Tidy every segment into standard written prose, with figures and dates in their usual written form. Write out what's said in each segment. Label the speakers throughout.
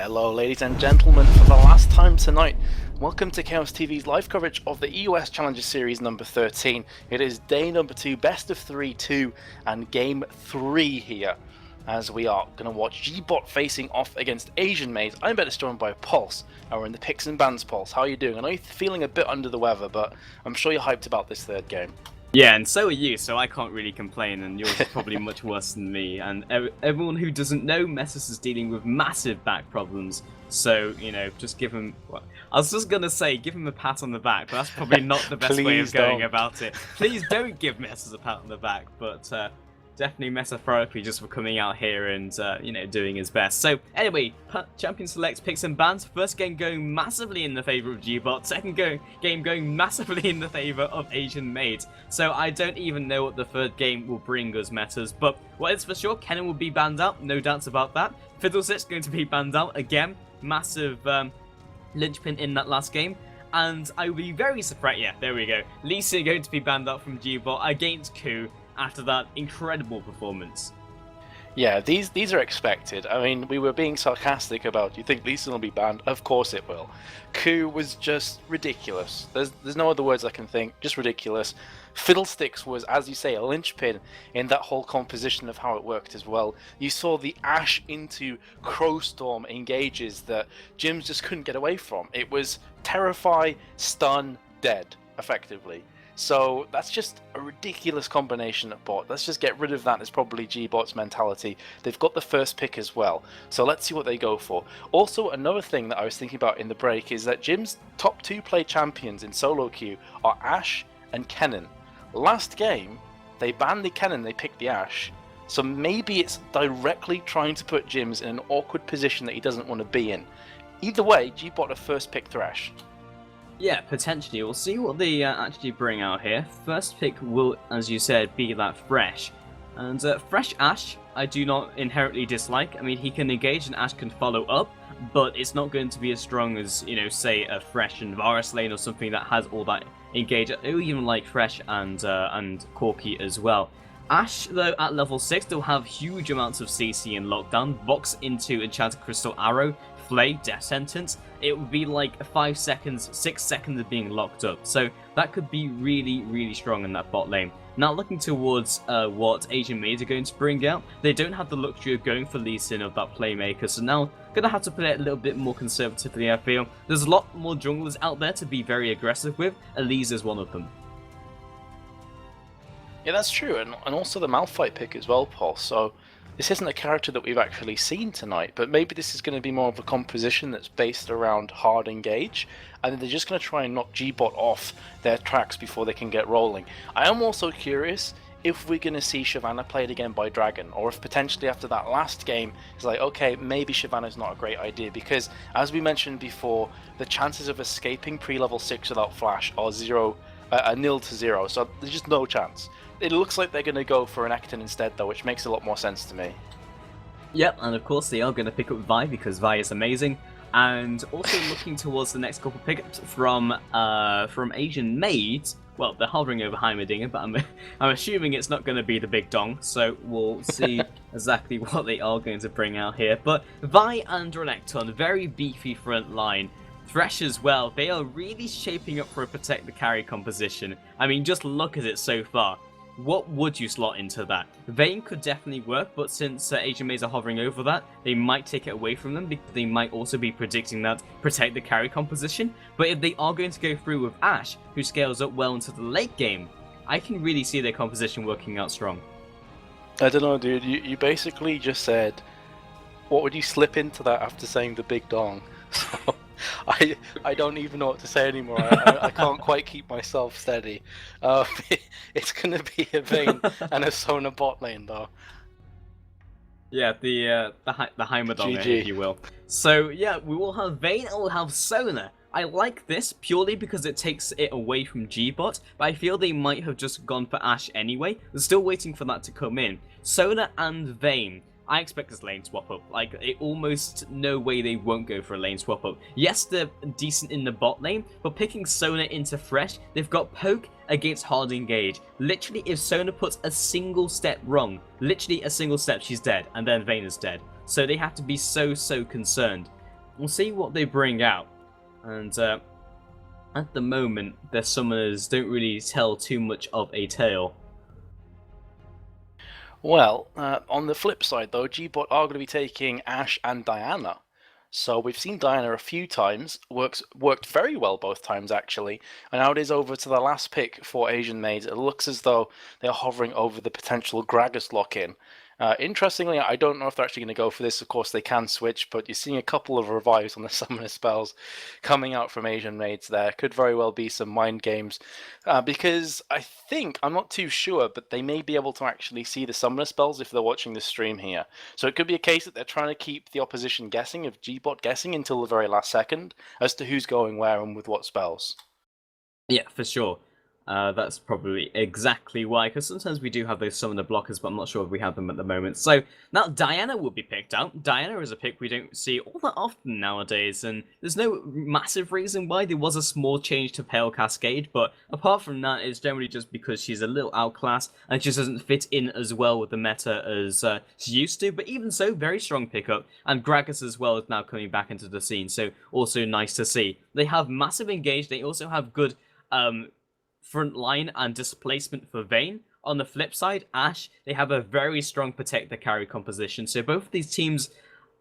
Speaker 1: Hello ladies and gentlemen, for the last time tonight, welcome to Chaos TV's live coverage of the EUWChallenger series number 13. It is day number 2, best of 3-2, and game 3 here, as we are going to watch gBot facing off against Asian Maids. I'm better joined by Pulse, and we're in the Picks and Bans. Pulse, how are you doing? I know you're feeling a bit under the weather, but I'm sure you're hyped about this third game.
Speaker 2: Yeah, and so are you, so I can't really complain, and yours is probably much worse than me. And everyone who doesn't know, Messus is dealing with massive back problems, so, you know, just give him... Well, I was just gonna say, give him a pat on the back, but that's probably not the best way of going about it. Please don't give Messus a pat on the back, but definitely metaphorically just for coming out here and, you know, doing his best. So, anyway, Champion Selects, Picks and Bans. First game going massively in the favour of gBot. Second game going massively in the favour of Asian Maids. So, I don't even know what the third game will bring us, Metas. But what is for sure, Kennen will be banned out. No doubts about that. Fiddlesticks going to be banned out again. Massive linchpin in that last game. And I will be very surprised. Yeah, there we go. Lee Sin going to be banned out from gBot against Ku after that incredible performance.
Speaker 1: Yeah, these are expected. I mean, we were being sarcastic about, do you think Lee Sin will be banned? Of course it will. Ku was just ridiculous. There's no other words I can think, just ridiculous. Fiddlesticks was, as you say, a linchpin in that whole composition of how it worked as well. You saw the Ash into Crowstorm engages that Jims just couldn't get away from. It was terrify, stun, dead, effectively. So that's just a ridiculous combination of bot. Let's just get rid of that. It's probably gBot's mentality. They've got the first pick as well. So let's see what they go for. Also, another thing that I was thinking about in the break is that Jim's top 2 play champions in solo queue are Ashe and Kennen. Last game, they banned the Kennen, they picked the Ashe. So maybe it's directly trying to put Jims in an awkward position that he doesn't want to be in. Either way, gBot are first pick Thresh.
Speaker 2: Yeah, potentially. We'll see what they actually bring out here. First pick will, as you said, be that Fresh. And Fresh Ashe, I do not inherently dislike. I mean, he can engage and Ashe can follow up, but it's not going to be as strong as, you know, say a Fresh and Varus lane or something that has all that engage. I even like Fresh and Corky as well. Ashe, though, at level 6, they'll have huge amounts of CC and lockdown. Box into Enchanted Crystal Arrow, Flay, Death Sentence. It would be like 5 seconds, 6 seconds of being locked up. So that could be really, really strong in that bot lane. Now looking towards what Asian Maids are going to bring out, they don't have the luxury of going for Lee Sin of that playmaker. So now going to have to play it a little bit more conservatively, I feel. There's a lot more junglers out there to be very aggressive with. Elise is one of them.
Speaker 1: Yeah, that's true, and also the Malphite pick as well, Paul. So this isn't a character that we've actually seen tonight, but maybe this is going to be more of a composition that's based around hard engage, and then they're just going to try and knock gBot off their tracks before they can get rolling. I am also curious if we're going to see Shyvana played again by Dragon, or if potentially after that last game, it's like, okay, maybe Shyvana's not a great idea, because as we mentioned before, the chances of escaping pre-level 6 without flash are 0 to 0, so there's just no chance. It looks like they're going to go for an Ekton instead, though, which makes a lot more sense to me.
Speaker 2: Yep, and of course they are going to pick up Vi because Vi is amazing. And also looking towards the next couple pickups from Asian Maids. Well, they're hovering over Heimerdinger, but I'm assuming it's not going to be the big dong. So we'll see exactly what they are going to bring out here. But Vi and Renekton, very beefy front line. Thresh as well, they are really shaping up for a protect the carry composition. I mean, just look at it so far. What would you slot into that? Vayne could definitely work, but since Asian Maids are hovering over that, they might take it away from them because they might also be predicting that protect the carry composition. But if they are going to go through with Ashe, who scales up well into the late game, I can really see their composition working out strong.
Speaker 1: I don't know, dude. You basically just said, what would you slip into that after saying the big dong? So I don't even know what to say anymore. I can't quite keep myself steady. It's going to be a Vayne and a Sona bot lane, though.
Speaker 2: Yeah, the Heimerdinger,
Speaker 1: GG.
Speaker 2: if you will. So yeah, we will have Vayne and we'll have Sona. I like this purely because it takes it away from gBot, but I feel they might have just gone for Ashe anyway. They're still waiting for that to come in. Sona and Vayne. I expect this lane swap up. Like, it almost no way they won't go for a lane swap up. Yes, they're decent in the bot lane, but picking Sona into Fresh, they've got poke against hard engage. Literally, if Sona puts a single step wrong, literally a single step, she's dead, and then Vayne is dead. So they have to be so concerned. we'll see what they bring out. And at the moment, their summoners don't really tell too much of a tale.
Speaker 1: Well, on the flip side though, gBot are going to be taking Ashe and Diana. So we've seen Diana a few times, worked very well both times actually, and now it is over to the last pick for Asian Maids. It looks as though they're hovering over the potential Gragas lock-in. Interestingly, I don't know if they're actually going to go for this. Of course, they can switch, but you're seeing a couple of revives on the summoner spells coming out from Asian Maids there. Could very well be some mind games, because I think, I'm not too sure, but they may be able to actually see the summoner spells if they're watching the stream here. So it could be a case that they're trying to keep the opposition guessing, of gBot guessing until the very last second, as to who's going where and with what spells.
Speaker 2: Yeah, for sure. That's probably exactly why, because sometimes we do have those summoner blockers, but I'm not sure if we have them at the moment. So now Diana will be picked out. Diana is a pick we don't see all that often nowadays, and there's no massive reason why. There was a small change to Pale Cascade, but apart from that, it's generally just because she's a little outclassed and she just doesn't fit in as well with the meta as she used to. But even so, very strong pickup, and Gragas as well is now coming back into the scene, so also nice to see. They have massive engage. They also have good front line and displacement for Vayne. On the flip side, Ashe, they have a very strong protector carry composition, so both of these teams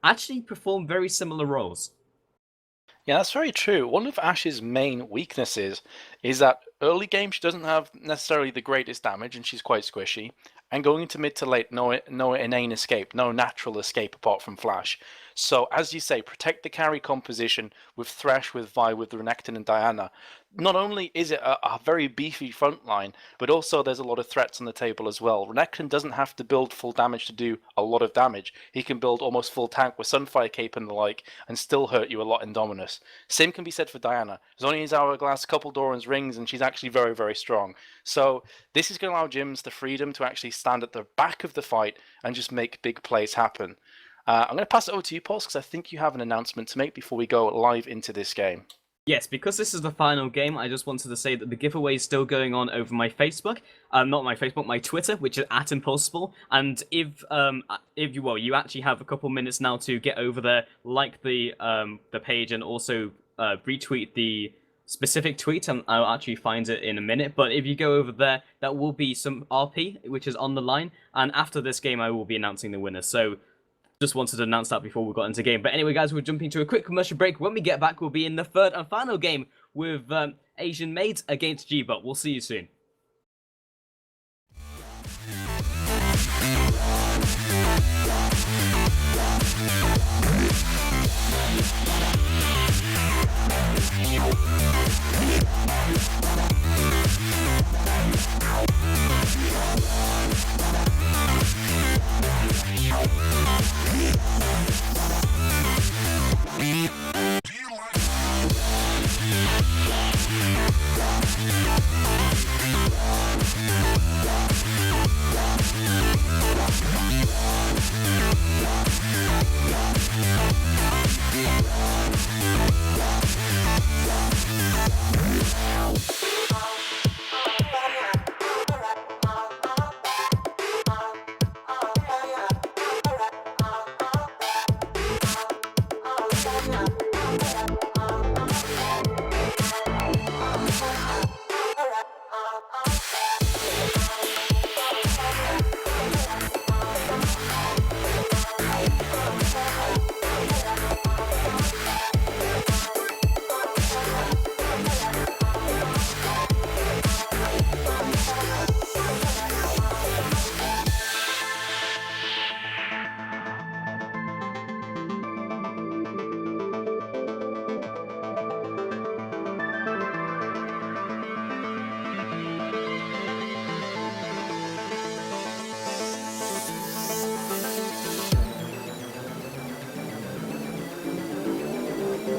Speaker 2: actually perform very similar roles.
Speaker 1: Yeah, that's very true. One of Ashe's main weaknesses is that early game she doesn't have necessarily the greatest damage and she's quite squishy. And going into mid to late, no inane escape, no natural escape apart from flash. So as you say, protect the carry composition with Thresh, with Vi, with Renekton and Diana. Not only is it a very beefy front line, but also there's a lot of threats on the table as well. Renekton doesn't have to build full damage to do a lot of damage. He can build almost full tank with Sunfire Cape and the like, and still hurt you a lot in Dominus. Same can be said for Diana. There's only his Hourglass, couple Doran's rings, and she's actually very, very strong. So this is going to allow gyms the freedom to actually stand at the back of the fight and just make big plays happen. I'm going to pass it over to you, Paul, because I think you have an announcement to make before we go live into this game.
Speaker 2: Yes, because this is the final game, I just wanted to say that the giveaway is still going on over my Facebook. Not my Facebook, my Twitter, which is @Impulsible. And if you actually have a couple minutes now to get over there, like the page, and also retweet the specific tweet, and I'll actually find it in a minute. But if you go over there, that will be some RP, which is on the line. And after this game, I will be announcing the winner. So just wanted to announce that before we got into game. But anyway, guys, we're jumping to a quick commercial break. When we get back, we'll be in the third and final game with Asian Maids against gBot. We'll see you soon.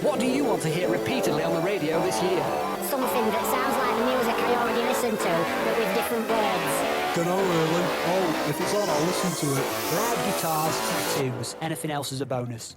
Speaker 3: What do you want to hear repeatedly on the radio this year?
Speaker 4: Something that sounds like the music I already listen to, but with different words.
Speaker 5: Dunno really. Oh, if it's on, I'll listen to it.
Speaker 3: Loud guitars, tattoos, anything else is a bonus.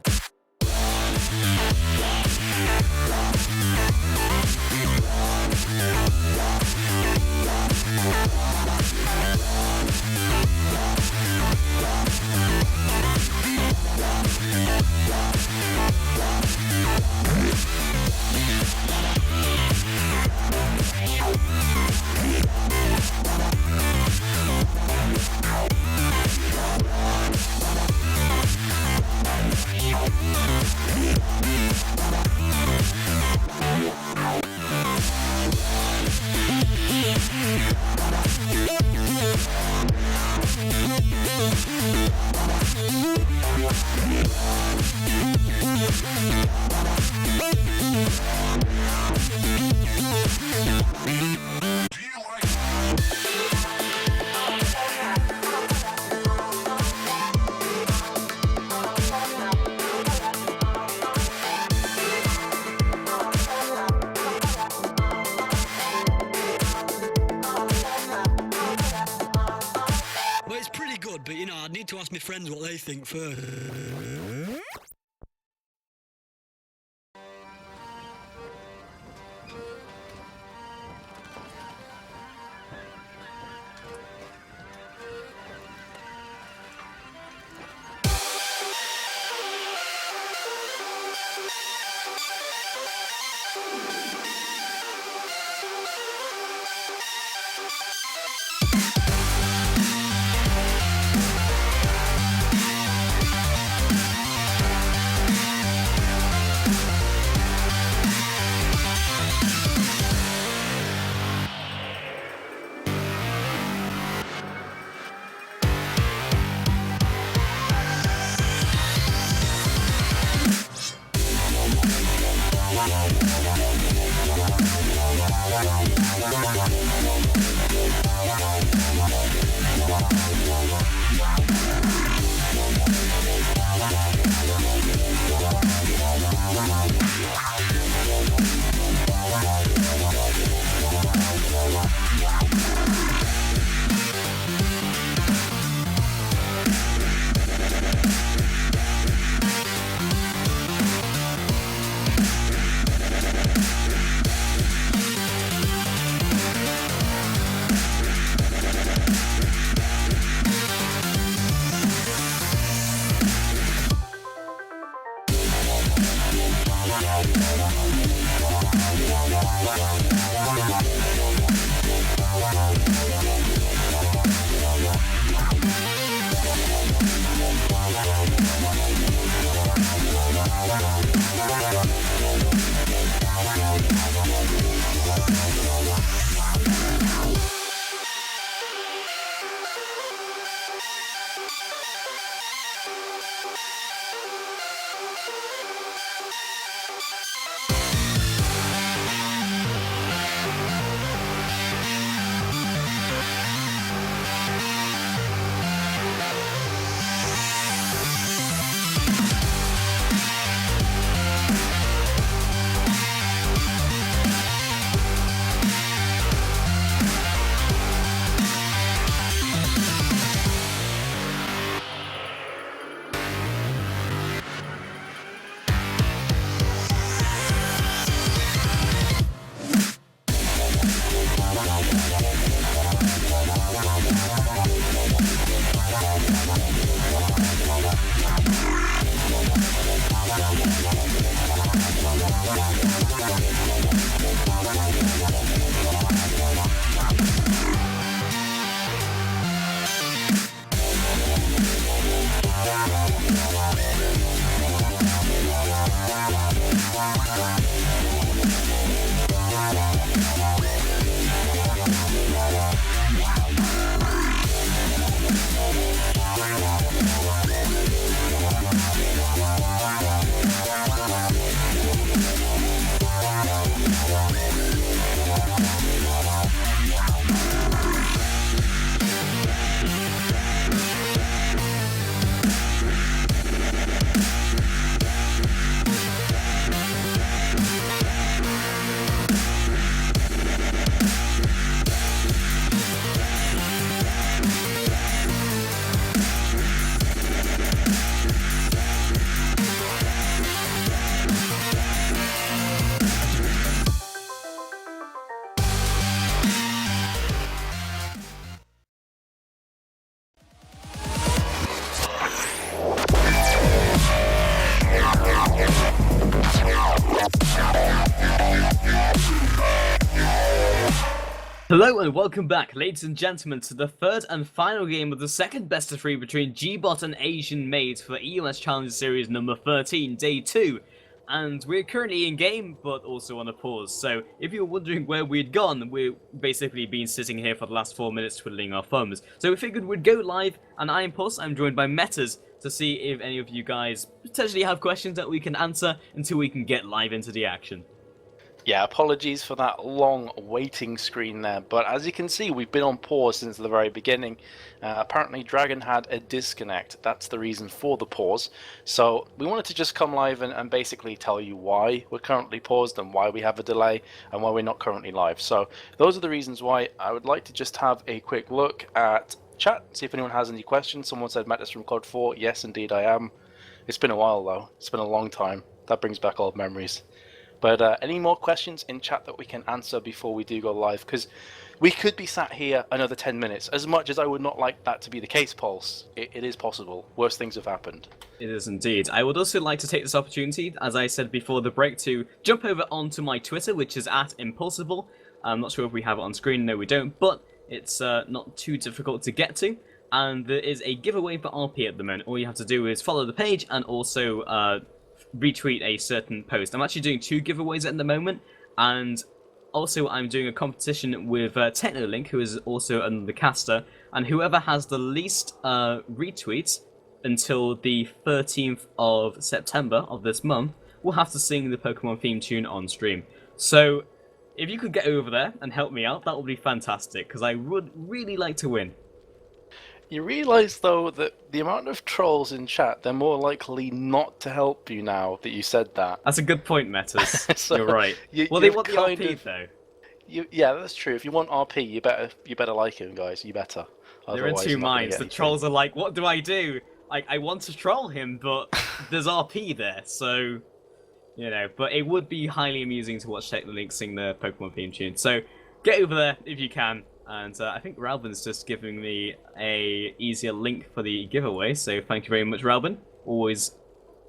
Speaker 5: ask my friends what they think first.
Speaker 2: Hello and welcome back, ladies and gentlemen, to the third and final game of the second best of 3 between gBot and Asian Maids for EUS Challenger Series number 13, Day 2. And we're currently in game, but also on a pause. So if you're wondering where we'd gone, we've basically been sitting here for the last 4 minutes twiddling our thumbs. So we figured we'd go live, and I am Puss, I'm joined by Metas, to see if any of you guys potentially have questions that we can answer until we can get live into the action.
Speaker 1: Yeah, apologies for that long waiting screen there, but as you can see, we've been on pause since the very beginning. Apparently Dragon had a disconnect. That's the reason for the pause. So we wanted to just come live and basically tell you why we're currently paused and why we have a delay and why we're not currently live. So those are the reasons why. I would like to just have a quick look at chat, see if anyone has any questions. Someone said Metis from COD 4. Yes, indeed I am. It's been a while though. It's been a long time. That brings back old memories. But any more questions in chat that we can answer before we do go live? Because we could be sat here another 10 minutes. As much as I would not like that to be the case, Pulse, it is possible. Worse things have happened.
Speaker 2: It is indeed. I would also like to take this opportunity, as I said before the break, to jump over onto my Twitter, which is @Impulsible. I'm not sure if we have it on screen. No, we don't. But it's not too difficult to get to. And there is a giveaway for RP at the moment. All you have to do is follow the page and also retweet a certain post. I'm actually doing 2 giveaways at the moment, and also I'm doing a competition with Technolink, who is also another caster, and whoever has the least retweets until the 13th of September of this month will have to sing the Pokemon theme tune on stream. So if you could get over there and help me out, that would be fantastic, because I would really like to win.
Speaker 1: You realise, though, that the amount of trolls in chat, they're more likely not to help you now that you said that.
Speaker 2: That's a good point, Metas.
Speaker 1: So
Speaker 2: You're right. Well, they
Speaker 1: you've
Speaker 2: want the
Speaker 1: kind
Speaker 2: RP,
Speaker 1: of-
Speaker 2: though.
Speaker 1: Yeah, that's true. If you want RP, you better like him, guys. You better.
Speaker 2: They're in
Speaker 1: Otherwise,
Speaker 2: two
Speaker 1: you're not gonna
Speaker 2: minds.
Speaker 1: get
Speaker 2: The
Speaker 1: anything.
Speaker 2: trolls are like, what do I do? I want to troll him, but there's RP there, so... You know, but it would be highly amusing to watch Technolink sing the Pokemon theme tune. So, get over there if you can. And I think Ralbin's just giving me a easier link for the giveaway, so thank you very much, Ralbin. Always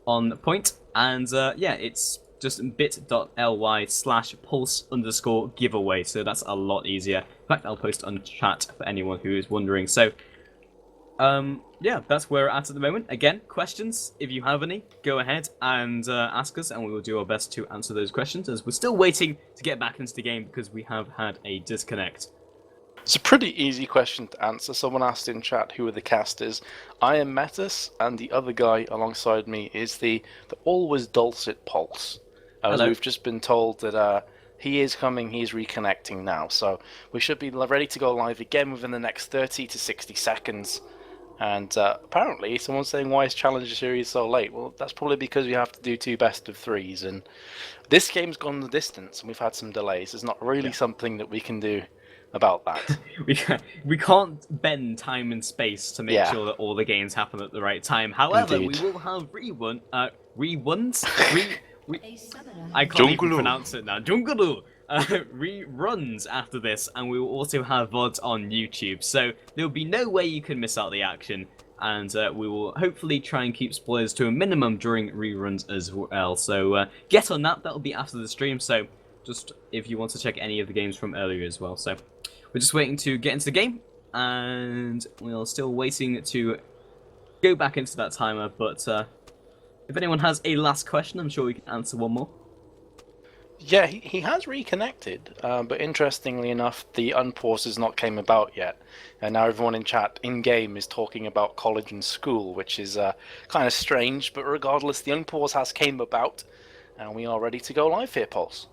Speaker 2: on point. And yeah, it's just bit.ly/pulse_giveaway, so that's a lot easier. In fact, I'll post on chat for anyone who is wondering. So, yeah, that's where we're at the moment. Again, questions, if you have any, go ahead and ask us, and we will do our best to answer those questions, as we're still waiting to get back into the game because we have had a disconnect.
Speaker 1: It's a pretty easy question to answer. Someone asked in chat who are the casters. I am Metis, and the other guy alongside me is the always dulcet Pulse. As
Speaker 2: Hello.
Speaker 1: we've just been told that he is coming, he's reconnecting now. So we should be ready to go live again within the next 30 to 60 seconds. And apparently someone's saying, why is Challenger Series so late? Well, that's probably because we have to do 2 best-of-3s. And this game's gone the distance, and we've had some delays. There's not really something that we can do about that.
Speaker 2: We can't bend time and space to make sure that all the games happen at the right time. However,
Speaker 1: Indeed.
Speaker 2: we will have reruns. I can't even pronounce it now. Jungulu. Reruns after this, and we will also have VODs on YouTube. So there will be no way you can miss out the action, and we will hopefully try and keep spoilers to a minimum during reruns as well. So get on that. That will be after the stream. So just if you want to check any of the games from earlier as well. So we're just waiting to get into the game, and we're still waiting to go back into that timer. But if anyone has a last question, I'm sure we can answer one more.
Speaker 1: Yeah, he has reconnected, but interestingly enough, the unpause has not came about yet. And now everyone in chat, in-game, is talking about college and school, which is kind of strange, but regardless, the unpause has came about, and we are ready to go live here, Pulse.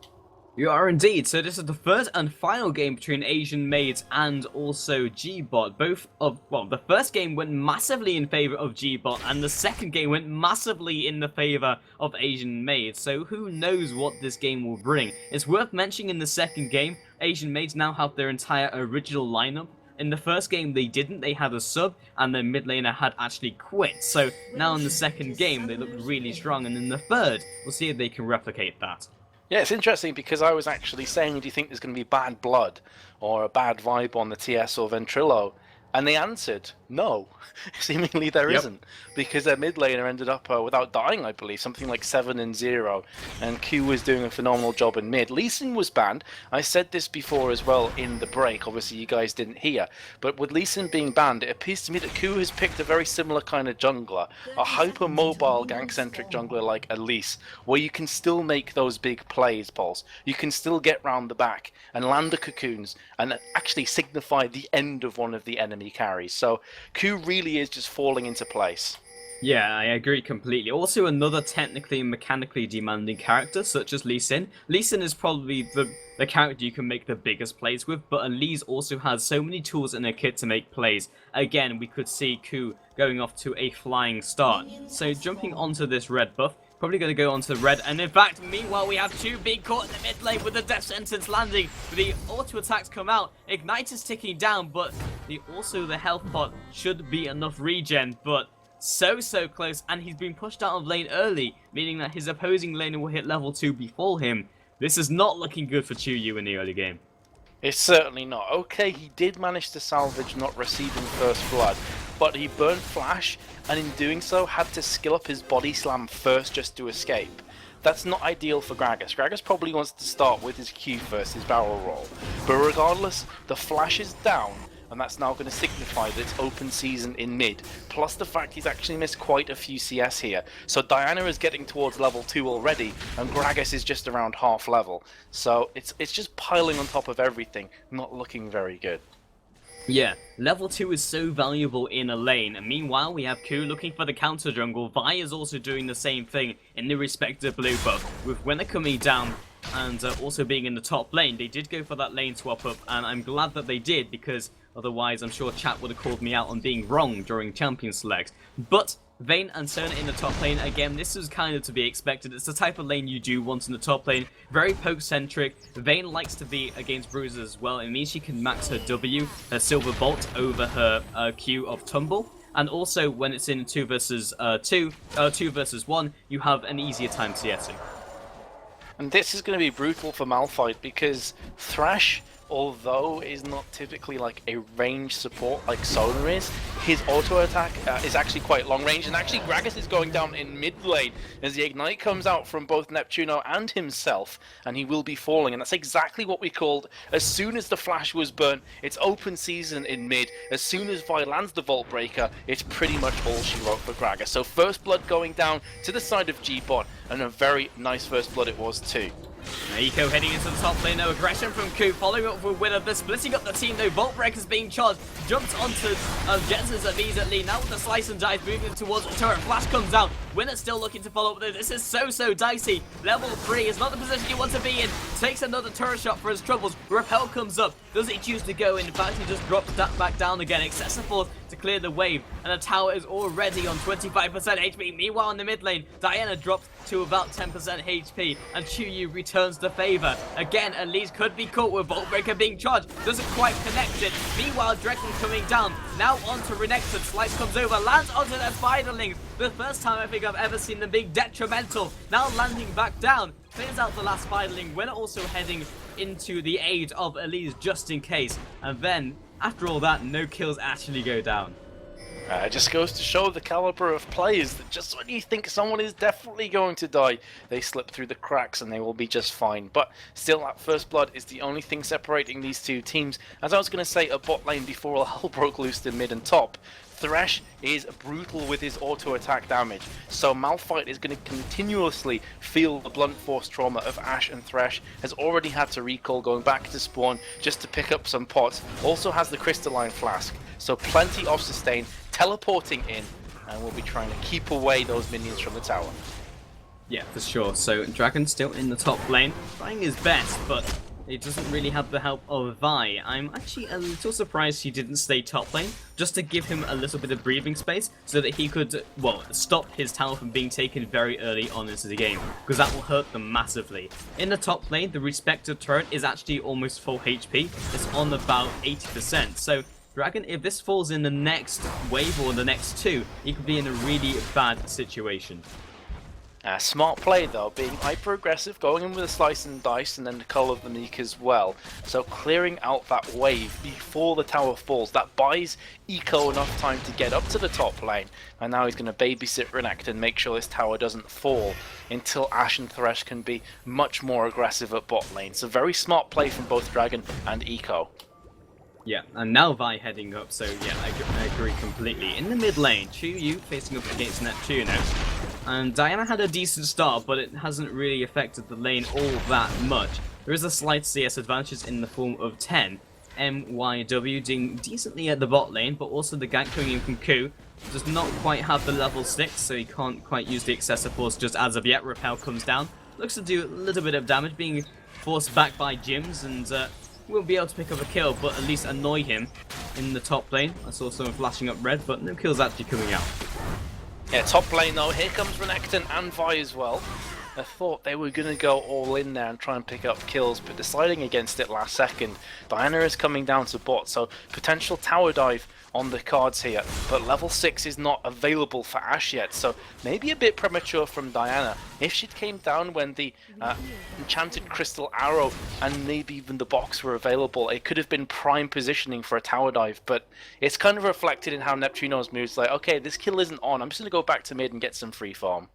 Speaker 2: You are indeed. So this is the third and final game between Asian Maids and also gBot. The first game went massively in favor of gBot, and the second game went massively in the favor of Asian Maids. So who knows what this game will bring? It's worth mentioning in the second game, Asian Maids now have their entire original lineup. In the first game they didn't, they had a sub, and their mid laner had actually quit. So now in the second game they look really strong, and in the third, we'll see if they can replicate that.
Speaker 1: Yeah, it's interesting because I was actually saying, do you think there's going to be bad blood or a bad vibe on the TS or Ventrilo? And they answered, no. Seemingly there isn't, because their mid laner ended up without dying, I believe, something like 7-0, and Q was doing a phenomenal job in mid. Lee Sin was banned. I said this before as well in the break, obviously you guys didn't hear, but with Lee Sin being banned, it appears to me that Q has picked a very similar kind of jungler, a hyper-mobile, gank-centric jungler like Elise, where you can still make those big plays, Pulse. You can still get round the back and land the cocoons and actually signify the end of one of the enemy carries. So Q really is just falling into place.
Speaker 2: Yeah, I agree completely. Also, another technically and mechanically demanding character, such as Lee Sin. Lee Sin is probably the character you can make the biggest plays with, but Elise also has so many tools in her kit to make plays. Again, we could see Q going off to a flying start. So jumping onto this red buff, probably going to go onto red, and in fact, meanwhile, we have 2 being caught in the mid lane with the death sentence landing. The auto attacks come out, Ignite is ticking down, but the health pot should be enough regen, but so close, and he's been pushed out of lane early, meaning that his opposing laner will hit level 2 before him. This is not looking good for CLG in the early game.
Speaker 1: It's certainly not. Okay, he did manage to salvage not receiving first blood, but he burned Flash, and in doing so had to skill up his body slam first just to escape. That's not ideal for Gragas. Gragas probably wants to start with his Q first, his barrel roll. But regardless, the Flash is down, and that's now going to signify that it's open season in mid. Plus the fact he's actually missed quite a few CS here. So Diana is getting towards level 2 already, and Gragas is just around half level. So it's just piling on top of everything, not looking very good.
Speaker 2: Yeah, level 2 is so valuable in a lane, and meanwhile we have Ku looking for the counter jungle. Vi is also doing the same thing in the respective blue buff, with Winner coming down and also being in the top lane. They did go for that lane swap up, and I'm glad that they did, because otherwise I'm sure chat would have called me out on being wrong during champion select. But Vayne and Sona in the top lane, again, this was kind of to be expected. It's the type of lane you do want in the top lane. Very poke-centric. Vayne likes to be against bruisers as well. It means she can max her W, her Silver Bolt, over her Q of Tumble. And also, when it's in 2 versus 1, you have an easier time CSing.
Speaker 1: And this is going to be brutal for Malphite, because Thresh, although is not typically like a range support like Sona is, his auto attack is actually quite long range, and actually Gragas is going down in mid lane as the Ignite comes out from both Neptuno and himself, and he will be falling, and that's exactly what we called. As soon as the Flash was burnt, it's open season in mid. As soon as Vi lands the Vault Breaker, it's pretty much all she wrote for Gragas. So first blood going down to the side of gBot, and a very nice first blood it was too.
Speaker 2: Eco heading into the top lane, no aggression from Ku, following up with Winner. They're splitting up the team though. Vault Breaker's being charged, jumps onto Jensen's immediately. Now with the slice and dive moving towards the turret, Flash comes out. Winner still looking to follow up though. This is so dicey. Level 3 is not the position you want to be in. Takes another turret shot for his troubles. Repel comes up. Does he choose to go? In fact, he just drops that back down again. Excessive force to clear the wave, and the tower is already on 25% HP. Meanwhile, in the mid lane, Diana drops to about 10% HP, and CLG returns the favor. Again, Elise could be caught with Vault Breaker being charged. Doesn't quite connect it. Meanwhile, Drekken coming down. Now onto Renekton. Slice comes over, lands onto their spiderlings. The first time I think I've ever seen them being detrimental. Now landing back down. Clears out the last spiderling. Winner also heading into the aid of Elise just in case. And then, after all that, no kills actually go down.
Speaker 1: It just goes to show the caliber of players that just when you think someone is definitely going to die, they slip through the cracks and they will be just fine. But still, that first blood is the only thing separating these two teams. As I was going to say at bot lane before all hell broke loose in mid and top, Thresh is brutal with his auto attack damage, so Malphite is going to continuously feel the blunt force trauma of Ashe, and Thresh has already had to recall going back to spawn just to pick up some pots. Also has the crystalline flask, so plenty of sustain, teleporting in, and we'll be trying to keep away those minions from the tower.
Speaker 2: Yeah, for sure. So Dragon still in the top lane, trying his best, but he doesn't really have the help of Vi. I'm actually a little surprised he didn't stay top lane, just to give him a little bit of breathing space so that he could, well, stop his tower from being taken very early on into the game, because that will hurt them massively. In the top lane, the respective turret is actually almost full HP. It's on about 80%. So Dragon, if this falls in the next wave or the next two, he could be in a really bad situation.
Speaker 1: Smart play though, being hyper-aggressive, going in with a slice and dice, and then the Cull of the Meek as well. So clearing out that wave before the tower falls, that buys Eco enough time to get up to the top lane. And now he's going to babysit Renekton and make sure this tower doesn't fall until Ashe and Thresh can be much more aggressive at bot lane. So very smart play from both Dragon and Eco.
Speaker 2: Yeah, and now Vi heading up, so yeah, I agree completely. In the mid lane, CLG facing up against Neptuno. And Diana had a decent start, but it hasn't really affected the lane all that much. There is a slight CS advantage in the form of 10. MYW doing decently at the bot lane, but also the gank coming in from Ku does not quite have the level 6, so he can't quite use the excessive force just as of yet. Repel comes down, looks to do a little bit of damage, being forced back by Jims, and won't be able to pick up a kill, but at least annoy him in the top lane. I saw someone flashing up red, but no kills actually coming out.
Speaker 1: Yeah, top lane though, here comes Renekton and Vi as well. I thought they were going to go all in there and try and pick up kills, but deciding against it last second. Diana is coming down to bot, so potential tower dive on the cards here, but level 6 is not available for Ashe yet, so maybe a bit premature from Diana. If she came down when the enchanted crystal arrow and maybe even the box were available, it could have been prime positioning for a tower dive, but it's kind of reflected in how Neptuno's moves, like, okay, this kill isn't on, I'm just going to go back to mid and get some free farm.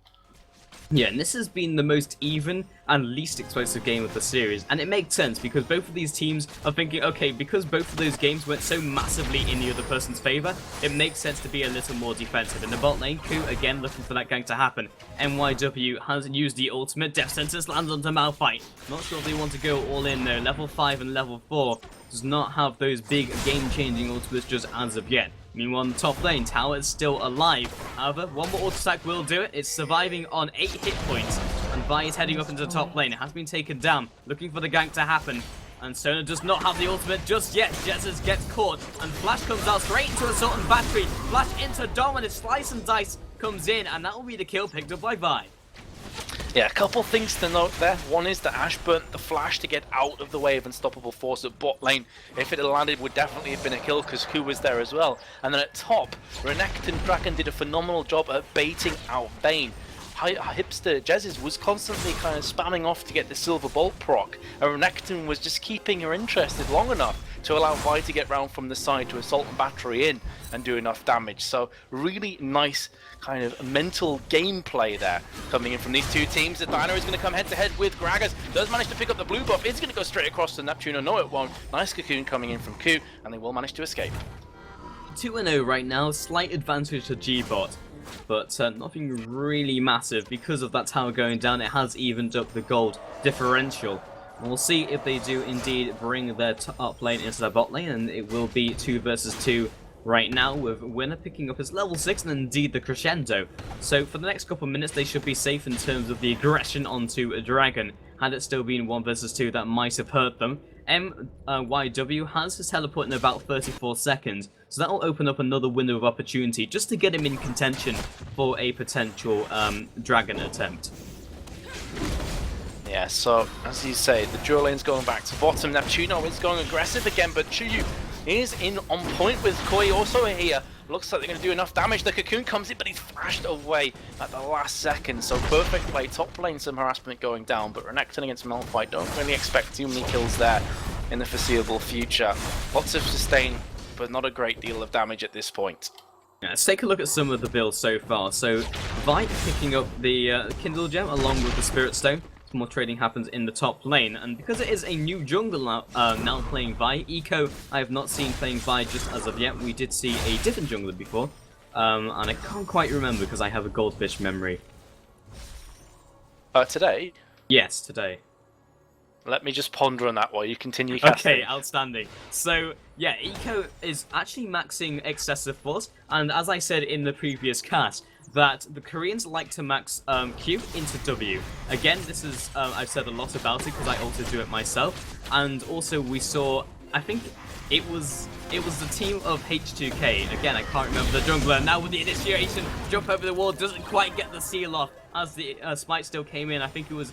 Speaker 2: Yeah, and this has been the most even and least explosive game of the series, and it makes sense because both of these teams are thinking, okay, because both of those games went so massively in the other person's favour, it makes sense to be a little more defensive. In the bot lane, Ku again looking for that gank to happen. EUWChallenger has used the ultimate, Death Sentence lands onto Malphite. Not sure if they want to go all in though. Level 5 and level 4 does not have those big game-changing ultimates just as of yet. Meanwhile, in the top lane, Tower is still alive. However, one more auto attack will do it. It's surviving on 8 hit points. And Vi is heading up into the top lane. It has been taken down, looking for the gank to happen. And Sona does not have the ultimate just yet. Jesus gets caught, and Flash comes out straight into Assault and Battery. Flash into Dominus, Slice and Dice comes in, and that will be the kill picked up by Vi.
Speaker 1: Yeah, a couple things to note there. One is that Ashe burnt the flash to get out of the way of Unstoppable Force at bot lane. If it had landed, would definitely have been a kill because Ku was there as well. And then at top, Renekton Dragon did a phenomenal job at baiting out Bane. Hipster Jez's was constantly kind of spamming off to get the Silver Bolt proc, and Renekton was just keeping her interested long enough to allow Vi to get round from the side to Assault and Battery in and do enough damage. So really nice kind of mental gameplay there coming in from these two teams. The Diana is going to come head to head with Gragas. Does manage to pick up the blue buff. It's going to go straight across to Neptuno. No, it won't. Nice cocoon coming in from Ku, and they will manage to escape.
Speaker 2: 2-0 right now, slight advantage to gBot, but nothing really massive. Because of that tower going down, it has evened up the gold differential. And we'll see if they do indeed bring their top lane into their bot lane, and it will be 2 versus 2 right now, with Winner picking up his level 6 and indeed the crescendo. So for the next couple of minutes, they should be safe in terms of the aggression onto a dragon. Had it still been 1 versus 2, that might have hurt them. EUWChallenger has his teleport in about 34 seconds, so that will open up another window of opportunity just to get him in contention for a potential dragon attempt.
Speaker 1: Yeah, so as you say, the dual lane's going back to bottom. Neptuno is going aggressive again, but CLG.eu is in on point with Koi also here. Looks like they're going to do enough damage. The cocoon comes in, but he's flashed away at the last second. So perfect play. Top lane, some harassment going down, but Renekton against Malphite, don't really expect too many kills there in the foreseeable future. Lots of sustain, but not a great deal of damage at this point.
Speaker 2: Yeah, let's take a look at some of the builds so far. So Vi picking up the Kindle Gem along with the Spirit Stone. Some more trading happens in the top lane, and because it is a new jungler now playing Vi, Eco I have not seen playing Vi just as of yet. We did see a different jungler before, and I can't quite remember because I have a goldfish memory.
Speaker 1: Today?
Speaker 2: Yes, today.
Speaker 1: Let me just ponder on that while you continue casting.
Speaker 2: Okay, outstanding. So, yeah, Eco is actually maxing Excessive Force, and as I said in the previous cast, that the Koreans like to max Q into W. Again, this is, I've said a lot about it because I also do it myself, and also we saw, I think it was the team of H2K, again I can't remember the jungler, now with the initiation, jump over the wall, doesn't quite get the seal off as the smite still came in. I think it was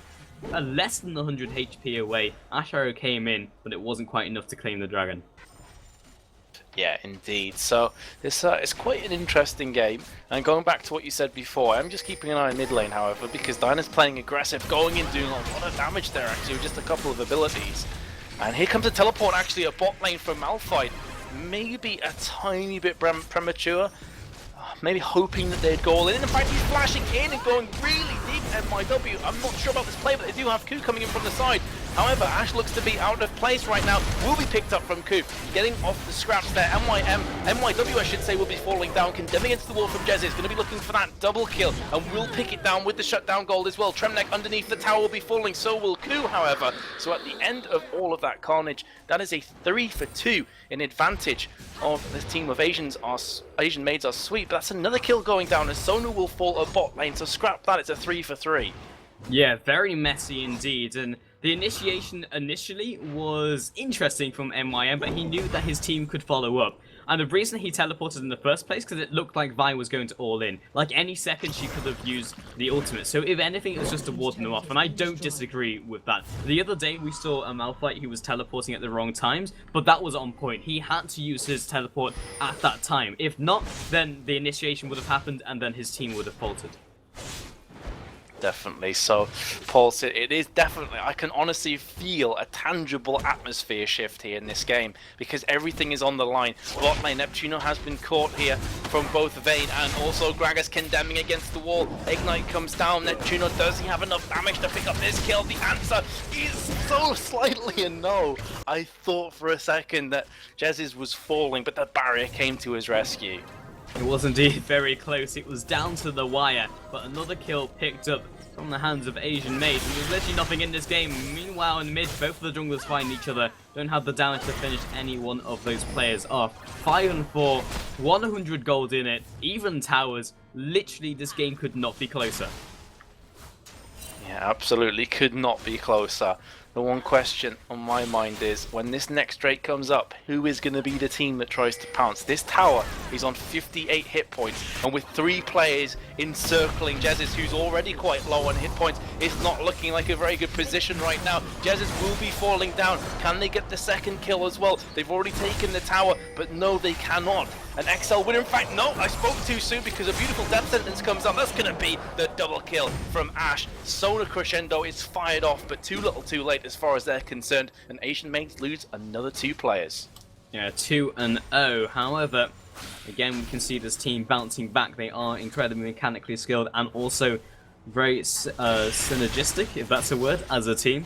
Speaker 2: less than 100 HP away. Ash Arrow came in, but it wasn't quite enough to claim the dragon.
Speaker 1: Yeah, indeed. So it's quite an interesting game. And going back to what you said before, I'm just keeping an eye on mid lane, however, because Dyna's playing aggressive, going in, doing a lot of damage there actually with just a couple of abilities. And here comes a teleport actually a bot lane from Malphite. Maybe a tiny bit premature. Maybe hoping that they'd go all in. In fact, he's flashing in and going really deep at EUWChallenger. I'm not sure about this play, but they do have Ku coming in from the side. However, Ashe looks to be out of place right now. Will be picked up from Ku. Getting off the scraps there. EUWChallenger, I should say, will be falling down. Condemning against the wall from Jez is going to be looking for that double kill. And will pick it down with the shutdown gold as well. Tremnek underneath the tower will be falling. So will Ku, however. So at the end of all of that carnage, that is a 3-for-2 in advantage of the team of Asian Maids are sweet. But that's another kill going down as Sonu will fall at bot lane. So scrap that, it's a 3-for-3.
Speaker 2: Yeah, very messy indeed, and the initiation initially was interesting from MYM, but he knew that his team could follow up. And the reason he teleported in the first place, because it looked like Vi was going to all in. Like, any second she could have used the ultimate. So if anything, it was just to ward them off, and I don't disagree with that. The other day, we saw a Malphite who was teleporting at the wrong times, but that was on point. He had to use his teleport at that time. If not, then the initiation would have happened, and then his team would have faltered.
Speaker 1: Definitely. So, Pulse, it is definitely, I can honestly feel a tangible atmosphere shift here in this game because everything is on the line. Bot lane, Neptuno has been caught here from both Vayne and also Gragas condemning against the wall. Ignite comes down. Neptuno, does he have enough damage to pick up this kill? The answer is so slightly a no. I thought for a second that Jez's was falling, but the barrier came to his rescue.
Speaker 2: It was indeed very close. It was down to the wire, but another kill picked up from the hands of Asian Maids. And there's literally nothing in this game. Meanwhile, in mid, both of the junglers find each other. Don't have the damage to finish any one of those players off. 5-4, 100 gold in it, even towers. Literally, this game could not be closer.
Speaker 1: Yeah, absolutely could not be closer. The one question on my mind is, when this next Drake comes up, who is going to be the team that tries to pounce? This tower is on 58 hit points, and with 3 players encircling Jezis, who's already quite low on hit points, it's not looking like a very good position right now. Jezis will be falling down. Can they get the second kill as well? They've already taken the tower, but no, they cannot. An XL winner, in fact, no, I spoke too soon because a beautiful death sentence comes up. That's going to be the double kill from Ashe. Sona Crescendo is fired off, but too little too late as far as they're concerned, and Asian Maids lose another 2 players.
Speaker 2: Yeah, 2-0. However, again, we can see this team bouncing back. They are incredibly mechanically skilled and also very synergistic, if that's a word, as a team.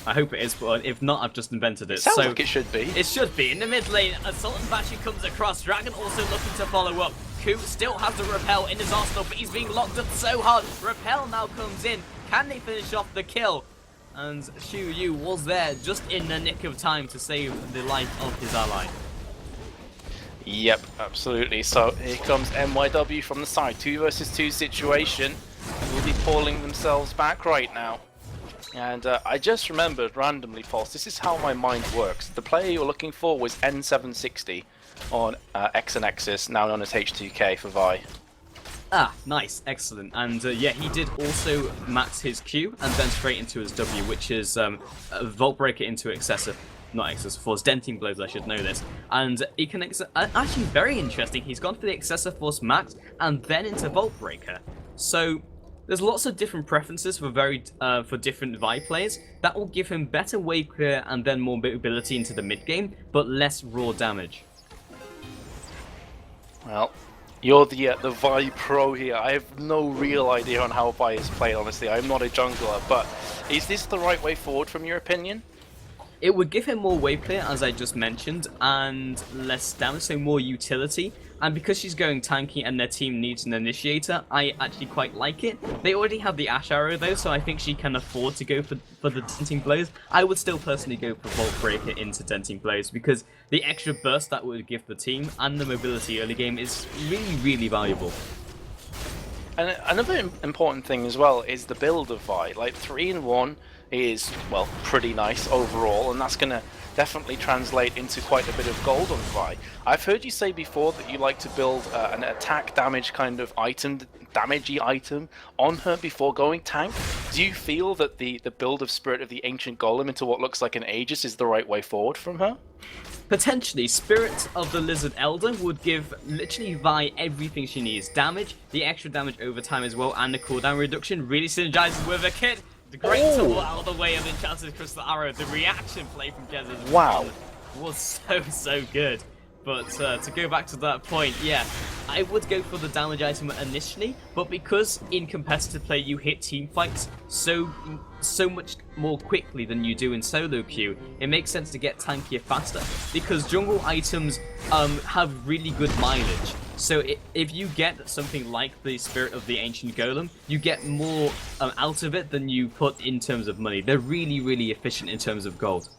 Speaker 2: I hope it is, but if not, I've just invented it.
Speaker 1: Sounds like it should be.
Speaker 2: It should be. In the mid lane, Assault and Battery comes across. Dragon also looking to follow up. Ku still has the Repel in his arsenal, but he's being locked up so hard. Repel now comes in. Can they finish off the kill? And CLG.eu was there just in the nick of time to save the life of his ally.
Speaker 1: Yep, absolutely. So here comes MYW from the side. 2 versus 2 situation. Will be pulling themselves back right now. And I just remembered randomly, Pulse, this is how my mind works. The player you're looking for was N760 on X and Nexus, now known as H2K for Vi.
Speaker 2: Ah, nice, excellent. And yeah, he did also max his Q and then straight into his W, which is Vault Breaker into Excessive, not Excessive Force, Denting Blows, I should know this. And he can, actually very interesting, he's gone for the Excessive Force max and then into Vault Breaker. So there's lots of different preferences for different Vi players. That will give him better wave clear and then more mobility into the mid game, but less raw damage.
Speaker 1: Well, you're the Vi pro here. I have no real idea on how Vi is played, honestly. I'm not a jungler, but is this the right way forward from your opinion?
Speaker 2: It would give him more wave clear, as I just mentioned, and less damage, so more utility. And because she's going tanky and their team needs an initiator, I actually quite like it. They already have the Ashe Arrow though, so I think she can afford to go for the Denting Blows. I would still personally go for Vault Breaker into Denting Blows, because the extra burst that would give the team and the mobility early game is really, really valuable.
Speaker 1: And another important thing as well is the build of Vi. Like 3-in-1 is, well, pretty nice overall, and that's going to definitely translate into quite a bit of gold on Vi. I've heard you say before that you like to build an attack damage kind of item, damagey item on her before going tank. Do you feel that the build of Spirit of the Ancient Golem into what looks like an Aegis is the right way forward from her?
Speaker 2: Potentially, Spirit of the Lizard Elder would give literally Vi everything she needs. Damage, the extra damage over time as well, and the cooldown reduction really synergizes with a kit. The great tool out of the way of Enchanted Crystal Arrow. The reaction play from Jez's was so good. But to go back to that point, yeah, I would go for the damage item initially, but because in competitive play you hit team fights so much more quickly than you do in solo queue, it makes sense to get tankier faster, because jungle items have really good mileage. So if you get something like the Spirit of the Ancient Golem, you get more out of it than you put in terms of money. They're really, really efficient in terms of gold.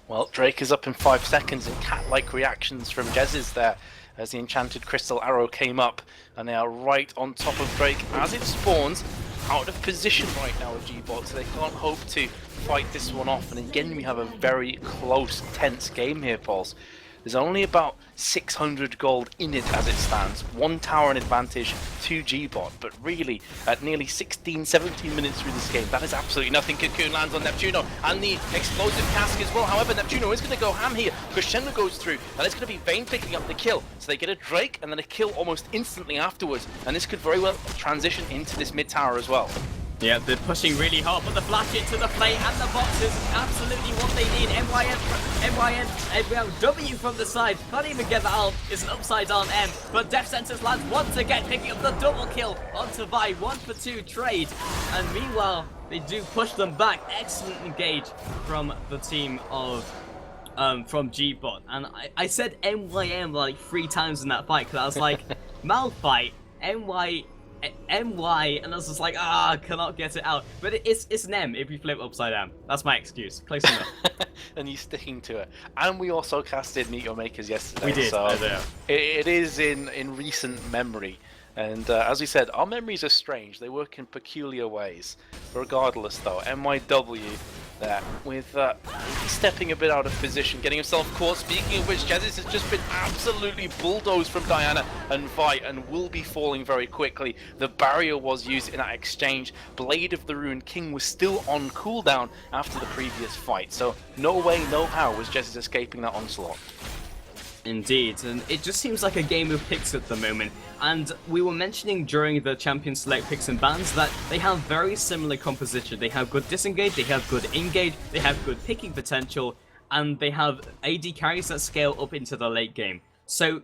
Speaker 1: Well, Drake is up in 5 seconds, and cat-like reactions from Jez's there as the Enchanted Crystal Arrow came up, and they are right on top of Drake as it spawns. Out of position right now with gBots, so they can't hope to fight this one off, and again we have a very close, tense game here, Pulse. There's only about 600 gold in it as it stands. 1 tower in advantage to gBot, but really, at nearly 16, 17 minutes through this game, that is absolutely nothing. Cocoon lands on Neptuno, and the explosive cask as well. However, Neptuno is going to go ham here. Crescendo goes through, and it's going to be Vayne picking up the kill. So they get a Drake, and then a kill almost instantly afterwards, and this could very well transition into this mid tower as well.
Speaker 2: Yeah, they're pushing really hard, but the flash into the play and the box is absolutely what they need. EUWChallenger from the side. Can't even get that out. It's an upside down M. But Death Sentence lands once again, picking up the double kill onto Vi. 1-for-2 trade. And meanwhile, they do push them back. Excellent engage from the team of from gBot. And I said MYM like 3 times in that fight because I was like, Malphite, MY, and I was just like, cannot get it out. But it's an M if you flip upside down. That's my excuse. Close enough.
Speaker 1: And you're sticking to it. And we also casted Meet Your Makers yesterday.
Speaker 2: We did.
Speaker 1: So it is in recent memory. And as we said, our memories are strange. They work in peculiar ways. Regardless, though, MYW there with stepping a bit out of position, getting himself caught. Speaking of which, Jesus has just been absolutely bulldozed from Diana and Vi and will be falling very quickly. The barrier was used in that exchange. Blade of the Ruined King was still on cooldown after the previous fight, so no way, no how was Jesus escaping that onslaught.
Speaker 2: Indeed, and it just seems like a game of picks at the moment. And we were mentioning during the Champion Select picks and bans that they have very similar composition. They have good disengage, they have good engage, they have good picking potential, and they have AD carries that scale up into the late game. So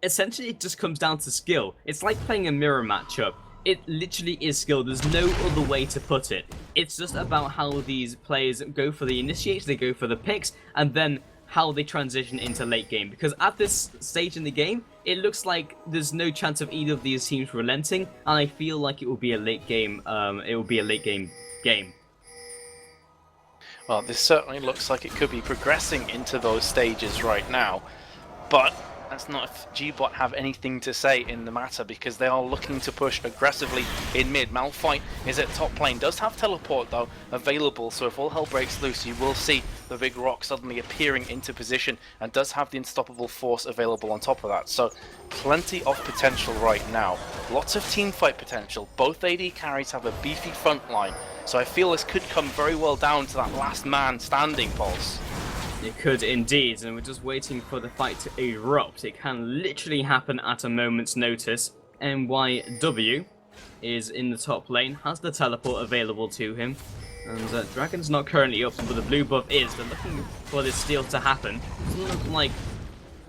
Speaker 2: essentially it just comes down to skill. It's like playing a mirror matchup. It literally is skill. There's no other way to put it. It's just about how these players go for the initiates, they go for the picks, and then how they transition into late game, because at this stage in the game it looks like there's no chance of either of these teams relenting, and I feel like it will be a late game game.
Speaker 1: Well, this certainly looks like it could be progressing into those stages right now, but that's not if gBot have anything to say in the matter, because they are looking to push aggressively in mid. Malphite is at top lane, does have teleport though available, so if all hell breaks loose you will see the big rock suddenly appearing into position, and does have the unstoppable force available on top of that. So plenty of potential right now, lots of teamfight potential. Both AD carries have a beefy front line, so I feel this could come very well down to that last man standing, Pulse.
Speaker 2: It could indeed, and we're just waiting for the fight to erupt. It can literally happen at a moment's notice. MYW is in the top lane, has the teleport available to him, and Dragon's not currently up, but the blue buff is. They're looking for this steal to happen. Doesn't look like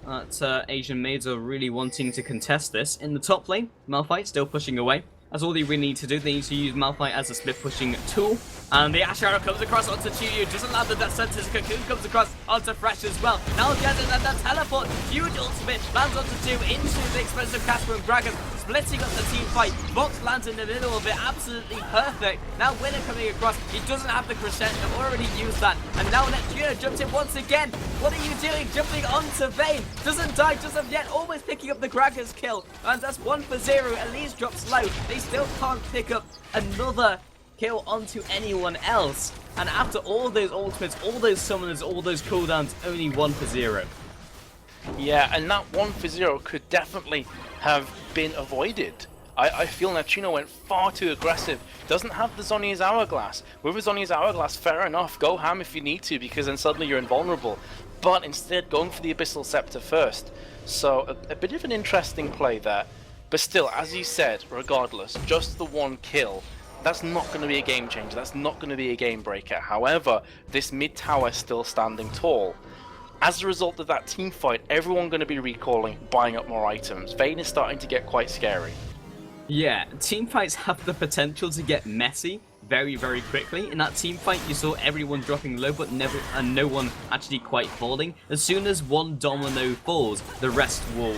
Speaker 2: that Asian Maids are really wanting to contest this. In the top lane, Malphite still pushing away. That's all they really need to do. They need to use Malphite as a split pushing tool. And the Ash Arrow comes across onto Chiyu, doesn't land the Death Sentence. Cocoon comes across onto Fresh as well. Now getting that teleport, huge ultimate, lands onto 2 into the expensive Casper and Dragon, splitting up the team fight. Box lands in the middle of it, absolutely perfect. Now Winner coming across, he doesn't have the Crescendo, already used that. And now Neptuno jumps in once again. What are you doing? Jumping onto Vayne, doesn't die just of yet, almost picking up the Kraken's kill. And that's 1-for-0, Elise drops low. They still can't pick up another kill onto anyone else, and after all those ultimates, all those summoners, all those cooldowns, only 1-for-0.
Speaker 1: Yeah, and that 1-for-0 could definitely have been avoided. I feel Neptuno went far too aggressive. Doesn't have the Zhonya's Hourglass. With a Zhonya's Hourglass, fair enough, go ham if you need to, because then suddenly you're invulnerable. But instead, going for the Abyssal Scepter first. So a bit of an interesting play there. But still, as you said, regardless, just the one kill, that's not going to be a game changer, that's not going to be a game breaker. However, this mid tower is still standing tall. As a result of that team fight, everyone going to be recalling, buying up more items. Vayne is starting to get quite scary.
Speaker 2: Yeah, team fights have the potential to get messy very, very quickly. In that team fight, you saw everyone dropping low, but no one actually quite falling. As soon as one domino falls, the rest will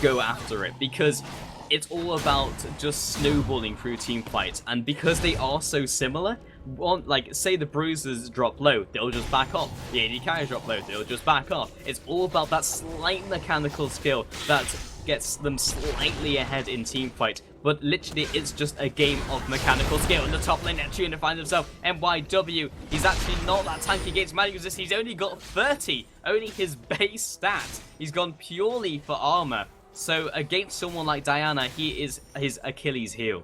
Speaker 2: go after it, because it's all about just snowballing through team fights. And because they are so similar, like say the bruisers drop low, they'll just back off. The AD carries drop low, they'll just back off. It's all about that slight mechanical skill that gets them slightly ahead in team fight, but literally it's just a game of mechanical skill. In the top lane, Neptune finds himself MYW. He's actually not that tanky against magic resist. He's only got 30, only his base stat. He's gone purely for armor. So against someone like Diana, he is his Achilles heel.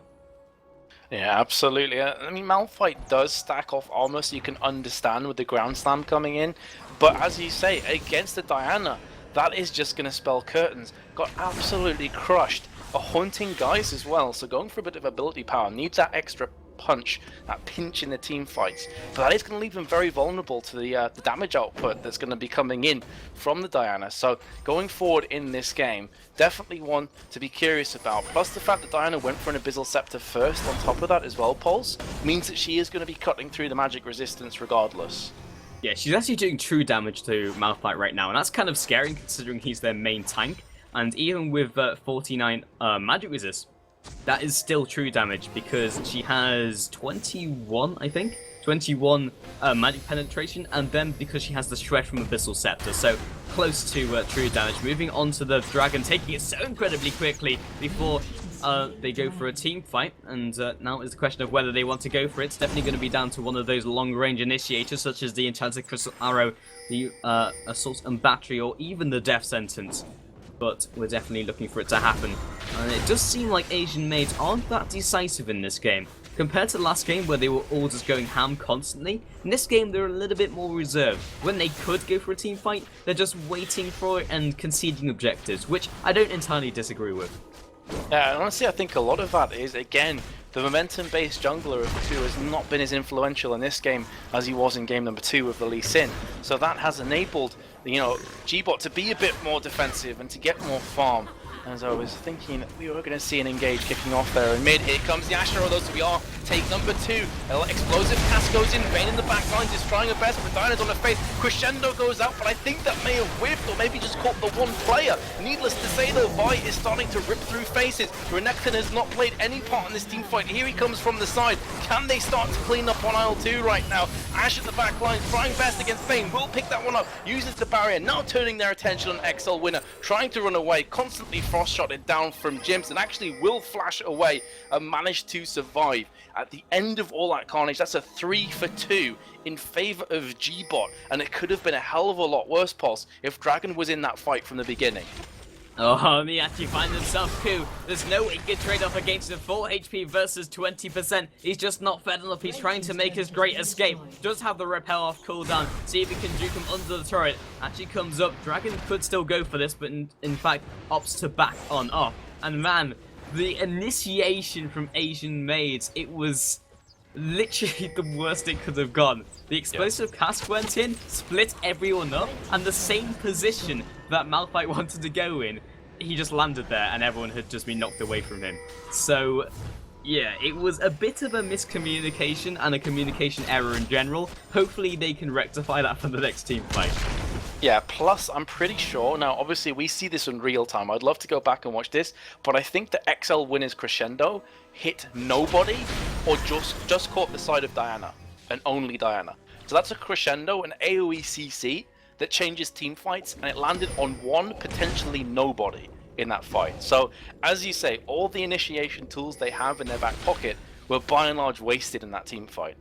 Speaker 1: Yeah, absolutely. I mean, Malphite does stack off armor, so you can understand with the ground slam coming in. But as you say, against the Diana, that is just going to spell curtains. Got absolutely crushed. A haunting guys as well, so going for a bit of ability power needs that extra punch, that pinch in the team fights. But that is going to leave them very vulnerable to the damage output that's going to be coming in from the Diana. So going forward in this game, definitely one to be curious about. Plus the fact that Diana went for an Abyssal Scepter first on top of that as well, Pulse, means that she is going to be cutting through the magic resistance regardless.
Speaker 2: Yeah, she's actually doing true damage to Malphite right now, and that's kind of scary considering he's their main tank. And even with 49 magic resist, that is still true damage because she has 21, I think. 21 magic penetration, and then because she has the shred from Abyssal Scepter, so close to true damage. Moving on to the dragon, taking it so incredibly quickly before they go for a team fight, and now is the question of whether they want to go for it. It's definitely going to be down to one of those long-range initiators, such as the Enchanted Crystal Arrow, the Assault and Battery, or even the Death Sentence. But we're definitely looking for it to happen. And it does seem like Asian Maids aren't that decisive in this game. Compared to the last game where they were all just going ham constantly, in this game they're a little bit more reserved. When they could go for a team fight, they're just waiting for it and conceding objectives, which I don't entirely disagree with.
Speaker 1: Yeah, and honestly I think a lot of that is, again, the momentum-based jungler of the two has not been as influential in this game as he was in game number 2 with the Lee Sin. So that has enabled, you know, gBot to be a bit more defensive and to get more farm. As I was thinking, we were going to see an engage kicking off there in mid. Here comes the Asher, although we are take number 2. Explosive cast goes in, Vayne in the back lines is trying her best, but Diana's on her face. Crescendo goes out, but I think that may have whiffed or maybe just caught the one player. Needless to say though, Vi is starting to rip through faces. Renekton has not played any part in this team fight. Here he comes from the side. Can they start to clean up on aisle 2 right now? Ash at the back line, trying best against Vayne, will pick that one up, uses the barrier, now turning their attention on XL Winner, trying to run away, constantly frost-shotted down from Jims, and actually will flash away and manage to survive. At the end of all that carnage, that's a 3 for 2 in favor of gBot, and it could have been a hell of a lot worse, Pulse, if Dragon was in that fight from the beginning.
Speaker 2: Oh, he actually finds himself coup. There's no way he can trade off against the 4 HP versus 20%. He's just not fed enough. He's trying to make his great escape. Does have the repel off cooldown. See if he can juke him under the turret. Actually comes up. Dragon could still go for this, but in fact opts to back on off. And man, the initiation from Asian Maids, it was literally the worst it could have gone. The explosive cast went in, split everyone up, and the same position that Malphite wanted to go in, he just landed there and everyone had just been knocked away from him. So yeah, it was a bit of a miscommunication and a communication error in general. Hopefully they can rectify that for the next team fight.
Speaker 1: Yeah, plus I'm pretty sure, now obviously we see this in real time, I'd love to go back and watch this, but I think the XL Winner's Crescendo hit nobody or just caught the side of Diana, and only Diana. So that's a Crescendo, an AoE CC, that changes team fights, and it landed on one, potentially nobody in that fight. So, as you say, all the initiation tools they have in their back pocket were by and large wasted in that team fight.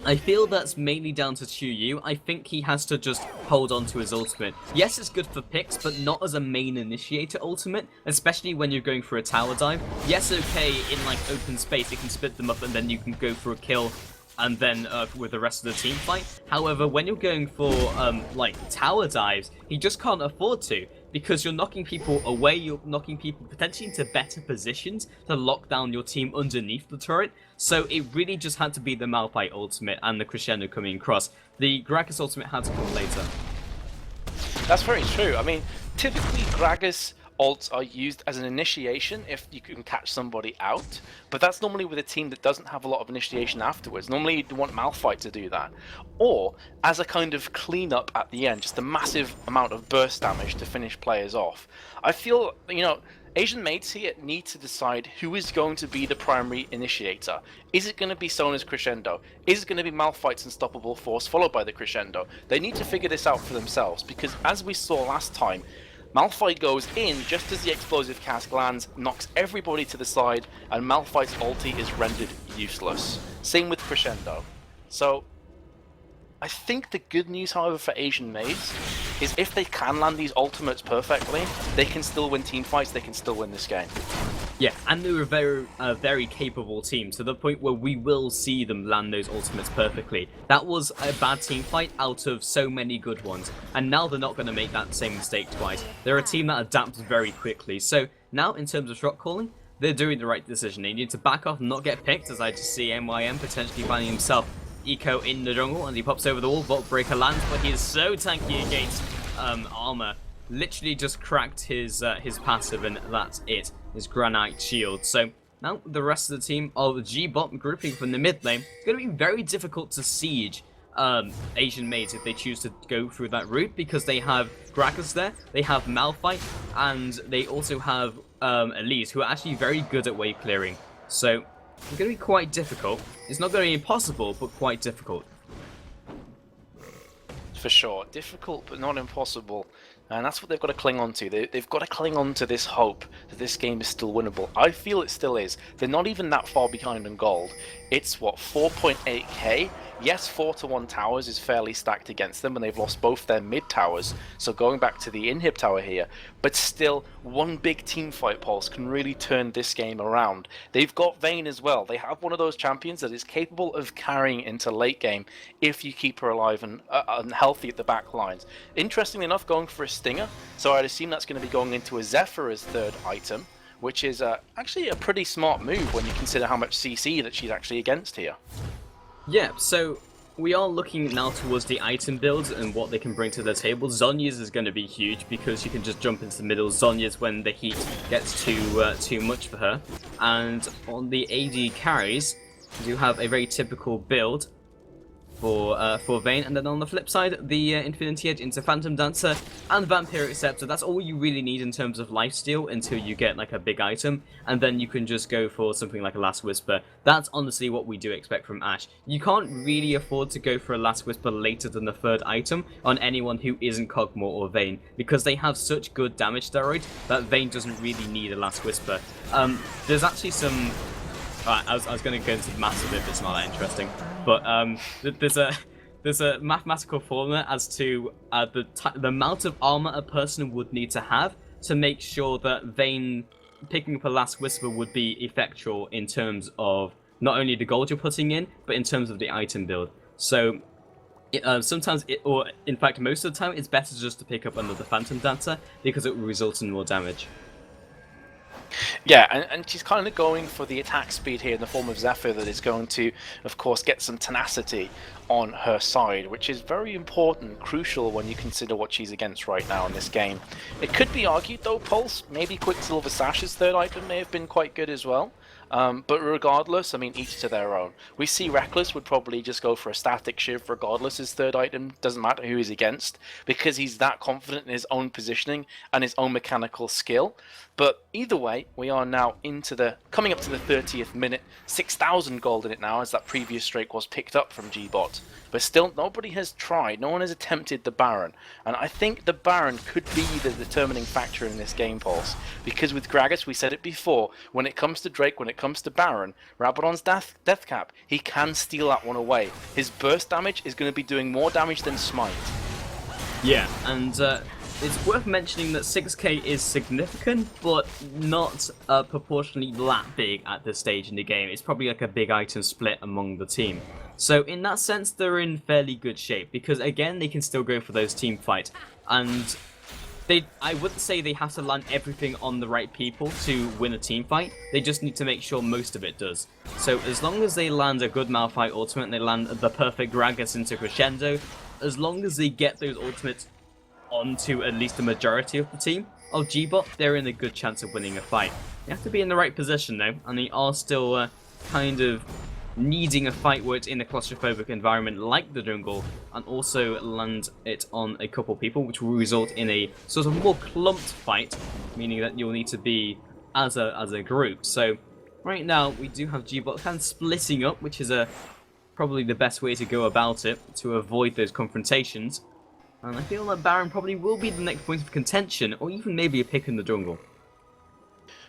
Speaker 2: I feel that's mainly down to CLG.eu. I think he has to just hold on to his ultimate. Yes, it's good for picks, but not as a main initiator ultimate, especially when you're going for a tower dive. Yes, okay, in like open space, it can split them up and then you can go for a kill and then with the rest of the team fight. However, when you're going for like tower dives, he just can't afford to, because you're knocking people away, you're knocking people potentially into better positions to lock down your team underneath the turret. So it really just had to be the Malphite ultimate and the Crescendo coming across. The Gragas ultimate had to come later.
Speaker 1: That's very true. I mean, typically Gragas ults are used as an initiation if you can catch somebody out, but that's normally with a team that doesn't have a lot of initiation afterwards. Normally you'd want Malphite to do that, or as a kind of cleanup at the end, just a massive amount of burst damage to finish players off. I feel, you know, Asian Maids here need to decide who is going to be the primary initiator. Is it going to be Sona's Crescendo? Is it going to be Malphite's Unstoppable Force followed by the Crescendo? They need to figure this out for themselves, because as we saw last time, Malphite goes in just as the explosive cask lands, knocks everybody to the side, and Malphite's ulti is rendered useless. Same with Crescendo. So, I think the good news, however, for Asian Maids is if they can land these ultimates perfectly, they can still win team fights, they can still win this game.
Speaker 2: Yeah, and they're a very capable team, to the point where we will see them land those ultimates perfectly. That was a bad team fight out of so many good ones, and now they're not going to make that same mistake twice. They're a team that adapts very quickly, so now in terms of shot calling, they're doing the right decision. They need to back off and not get picked, as I just see MYM potentially finding himself eco in the jungle, and he pops over the wall, Vault Breaker lands, but he is so tanky against armor. Literally just cracked his passive, and that's it. His Granite Shield. So now the rest of the team of gBot grouping from the mid lane, it's going to be very difficult to siege Asian Maids if they choose to go through that route, because they have Gragas there, they have Malphite, and they also have Elise, who are actually very good at wave clearing. So it's going to be quite difficult. It's not going to be impossible, but quite difficult.
Speaker 1: For sure. Difficult, but not impossible. And that's what they've got to cling on to. They've got to cling on to this hope that this game is still winnable. I feel it still is. They're not even that far behind on gold. It's, what, 4.8k? Yes, 4-1 towers is fairly stacked against them, and they've lost both their mid towers. So going back to the inhib tower here, but still, one big team fight pulse can really turn this game around. They've got Vayne as well. They have one of those champions that is capable of carrying into late game if you keep her alive and healthy at the back lines. Interestingly enough, going for a Stinger, so I'd assume that's going to be going into a Zephyr as third item, which is actually a pretty smart move when you consider how much CC that she's actually against here.
Speaker 2: Yeah, so we are looking now towards the item builds and what they can bring to the table. Zhonya's is going to be huge because you can just jump into the middle. Zhonya's when the heat gets too much for her. And on the AD carries, you do have a very typical build for Vayne, and then on the flip side, the Infinity Edge into Phantom Dancer and Vampiric Scepter. That's all you really need in terms of lifesteal until you get like a big item, and then you can just go for something like a Last Whisper. That's honestly what we do expect from Ashe. You can't really afford to go for a Last Whisper later than the third item on anyone who isn't Kog'Maw or Vayne, because they have such good damage steroid that Vayne doesn't really need a Last Whisper. There's actually some... Alright, I was going to go into the maths of it, but it's not that interesting. But there's a mathematical formula as to the amount of armor a person would need to have to make sure that Vayne picking up a Last Whisper would be effectual in terms of not only the gold you're putting in, but in terms of the item build. So sometimes, or in fact most of the time, it's better just to pick up another Phantom Dancer because it will result in more damage.
Speaker 1: Yeah, and she's kind of going for the attack speed here in the form of Zephyr that is going to, of course, get some tenacity on her side, which is very important, crucial when you consider what she's against right now in this game. It could be argued, though, Pulse, maybe Quicksilver Sash's third item may have been quite good as well. But regardless, I mean, each to their own. We see Reckless would probably just go for a Static Shiv regardless his third item, doesn't matter who he's against, because he's that confident in his own positioning and his own mechanical skill. But either way, we are now coming up to the 30th minute, 6,000 gold in it now, as that previous streak was picked up from gBot. But still, nobody has tried, no one has attempted the Baron. And I think the Baron could be the determining factor in this game, Pulse. Because with Gragas, we said it before, when it comes to Drake, when it comes to Baron, Rabadon's death cap, he can steal that one away. His burst damage is going to be doing more damage than Smite.
Speaker 2: Yeah, and it's worth mentioning that 6k is significant, but not proportionally that big at this stage in the game. It's probably like a big item split among the team. So in that sense, they're in fairly good shape, because again, they can still go for those team fights. And I wouldn't say they have to land everything on the right people to win a team fight. They just need to make sure most of it does. So as long as they land a good Malphite ultimate, and they land the perfect Gragas into Crescendo, as long as they get those ultimates onto at least the majority of the team of gBot, they're in a good chance of winning a fight. You have to be in the right position though, and they are still kind of needing a fight where it's in a claustrophobic environment like the jungle, and also land it on a couple people, which will result in a sort of more clumped fight, meaning that you'll need to be as a group. So right now we do have gBot kind of splitting up, which is probably the best way to go about it to avoid those confrontations. And I feel that Baron probably will be the next point of contention, or even maybe a pick in the jungle.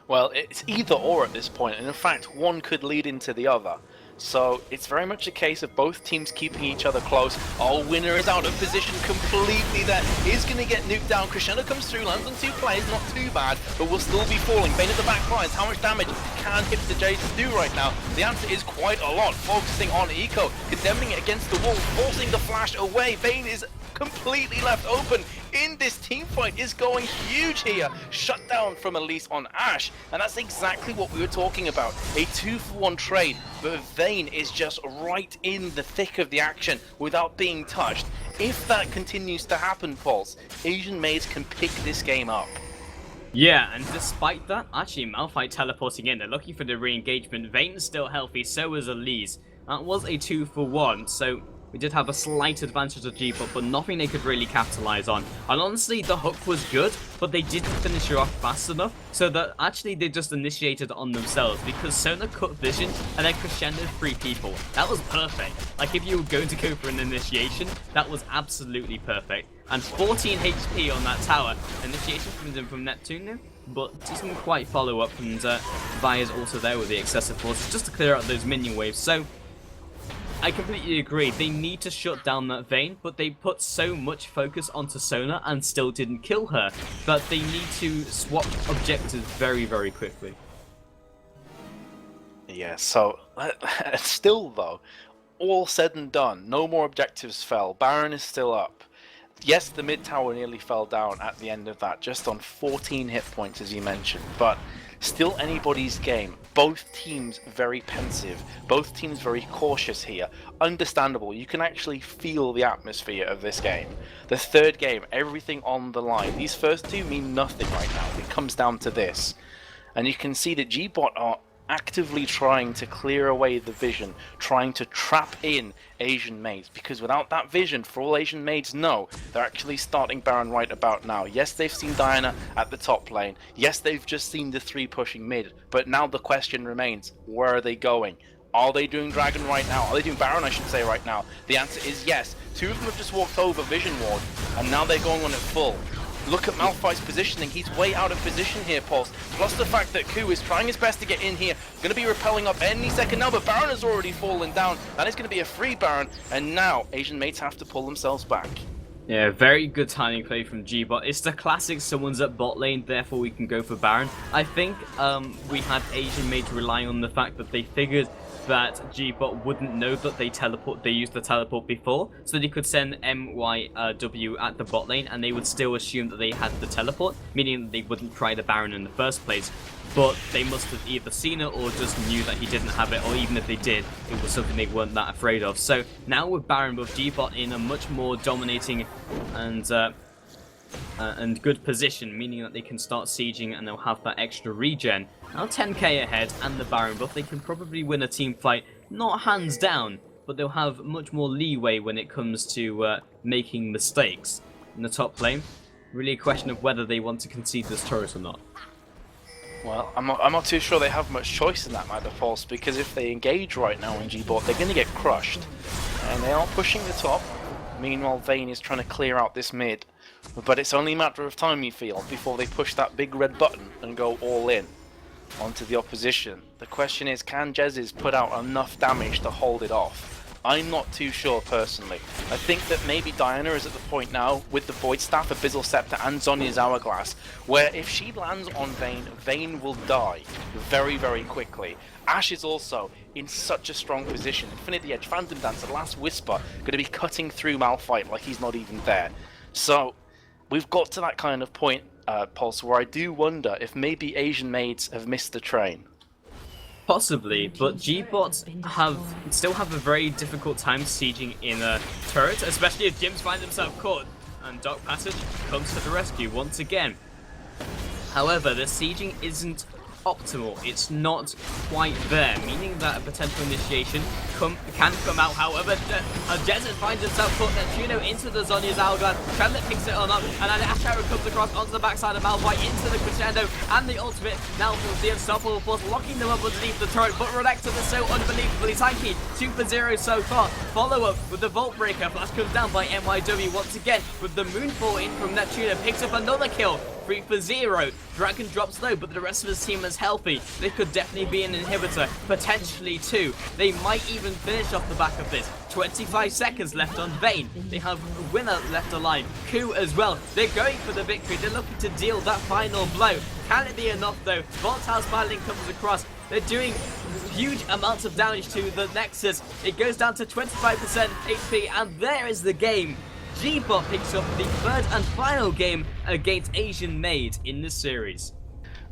Speaker 1: Well, it's either or at this point, and in fact, one could lead into the other. So it's very much a case of both teams keeping each other close. Oh, Winner is out of position completely there. He's going to get nuked down. Crescendo comes through, lands on 2 players, not too bad, but will still be falling. Vayne at the back lines. How much damage can Hipster Jason do right now? The answer is quite a lot. Focusing on Eco, condemning it against the wall, forcing the flash away. Vayne is completely left open in this team fight is going huge here. Shut down from Elise on Ashe, and that's exactly what we were talking about. A 2-for-1 trade, but Vayne is just right in the thick of the action without being touched. If that continues to happen, Pulse, Asian Maids can pick this game up.
Speaker 2: Yeah, and despite that, actually Malphite teleporting in, they're looking for the re-engagement. Vayne's still healthy, so is Elise. That was a 2-for-1, so we did have a slight advantage of gBot, but nothing they could really capitalize on. And honestly, the hook was good, but they didn't finish her off fast enough, so that actually they just initiated on themselves, because Sona cut vision, and then Crescendo 3 people. That was perfect. Like, if you were going to go for an initiation, that was absolutely perfect. And 14 HP on that tower. Initiation comes in from Neptune, but doesn't quite follow up, and Vi's also there with the excessive forces, just to clear out those minion waves. So I completely agree. They need to shut down that Vayne, but they put so much focus onto Sona and still didn't kill her that they need to swap objectives very, very quickly.
Speaker 1: Yeah, so still though, all said and done, no more objectives fell. Baron is still up. Yes, the mid tower nearly fell down at the end of that, just on 14 hit points as you mentioned, but still anybody's game. Both teams very pensive, both teams very cautious here. Understandable, you can actually feel the atmosphere of this game. The third game, everything on the line. These first two mean nothing right now. It comes down to this. And you can see that gBot are actively trying to clear away the vision, trying to trap in Asian Maids, because without that vision, for all Asian Maids know, they're actually starting Baron right about now. Yes, they've seen Diana at the top lane. Yes, they've just seen the 3 pushing mid, but now the question remains, where are they going? Are they doing Dragon right now? Are they doing Baron, I should say, right now? The answer is yes. 2 of them have just walked over Vision Ward, and now they're going on it full. Look at Malphite's positioning. He's way out of position here, Pulse. Plus the fact that Ku is trying his best to get in here. Going to be repelling up any second now, but Baron has already fallen down. That is going to be a free Baron, and now Asian Mates have to pull themselves back.
Speaker 2: Yeah, very good timing play from gBot. It's the classic someone's at bot lane, therefore we can go for Baron. I think we had Asian Maids relying on the fact that they figured that gBot wouldn't know that they used the teleport before, so they could send MYW at the bot lane and they would still assume that they had the teleport, meaning that they wouldn't try the Baron in the first place. But they must have either seen it or just knew that he didn't have it, or even if they did, it was something they weren't that afraid of. So now with Baron, with gBot in a much more dominating and good position, meaning that they can start sieging and they'll have that extra regen. Now 10k ahead and the Baron buff, they can probably win a team fight, not hands down, but they'll have much more leeway when it comes to making mistakes. In the top lane, really a question of whether they want to concede this turret or not.
Speaker 1: Well, I'm not too sure they have much choice in that matter, Pulse, because if they engage right now in gBot, they're going to get crushed. And they are pushing the top. Meanwhile, Vayne is trying to clear out this mid. But it's only a matter of time, you feel, before they push that big red button and go all in onto the opposition. The question is, can Jez's put out enough damage to hold it off? I'm not too sure personally. I think that maybe Diana is at the point now with the Void Staff, Abyssal Scepter and Zhonya's Hourglass, where if she lands on Vayne, Vayne will die very, very quickly. Ashe is also in such a strong position. Infinity Edge, Phantom Dancer, Last Whisper, going to be cutting through Malphite like he's not even there. So we've got to that kind of point, Pulse, where I do wonder if maybe Asian Maids have missed the train.
Speaker 2: Possibly, but gBots still have a very difficult time sieging in a turret, especially if Jims finds himself caught, and Dark Passage comes to the rescue once again. However, the sieging isn't optimal, it's not quite there, meaning that a potential initiation can come out. However, Jezen finds himself put Neptuno into the Zhonya's hourglass. Trendlet picks it on up, and then Ash Arrow comes across onto the backside of Malphite into the crescendo, and the ultimate now from the Unstoppable Force, locking them up underneath the turret. But Renekton is so unbelievably tanky. 2-for-0 so far. Follow up with the Vault Breaker. Flash comes down by MYW once again with the Moonfall in from Neptuno. Picks up another kill. 3-for-0. Dragon drops low, but the rest of his team is healthy. They could definitely be an inhibitor, potentially two. They might even finish off the back of this. 25 seconds left on Vayne. They have a winner left alive. Ku as well. They're going for the victory. They're looking to deal that final blow. Can it be enough though? Voltail's battling comes across. They're doing huge amounts of damage to the Nexus. It goes down to 25% HP, and there is the game. gBot picks up the third and final game against Asian Maids in the series.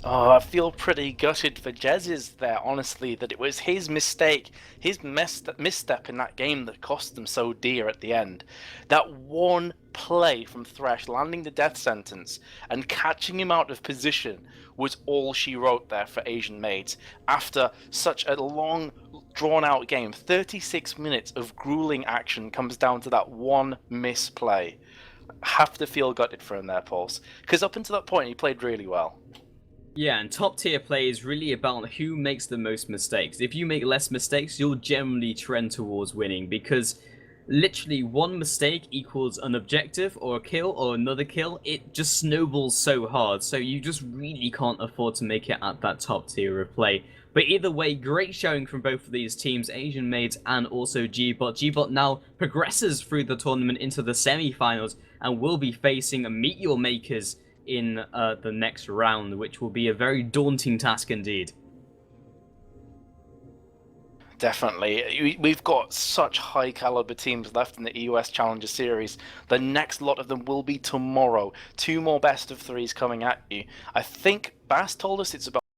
Speaker 1: Oh, I feel pretty gutted for Jez's there, honestly, that it was his mistake, his misstep in that game that cost them so dear at the end. That one play from Thresh, landing the death sentence and catching him out of position, was all she wrote there for Asian Maids. After such a long, drawn-out game, 36 minutes of grueling action comes down to that one misplay. Have to feel gutted for him there, Pulse, because up until that point he played really well.
Speaker 2: Yeah, and top tier play is really about who makes the most mistakes. If you make less mistakes, you'll generally trend towards winning, because literally one mistake equals an objective or a kill or another kill. It just snowballs so hard, so you just really can't afford to make it at that top tier of play. But either way, great showing from both of these teams, Asian Maids and also gBot. gBot now progresses through the tournament into the semi-finals and will be facing Meteor Makers in the next round, which will be a very daunting task indeed.
Speaker 1: Definitely. We've got such high caliber teams left in the EUWChallenger series. The next lot of them will be tomorrow. 2 more best of 3s coming at you. I think Bass told us it's about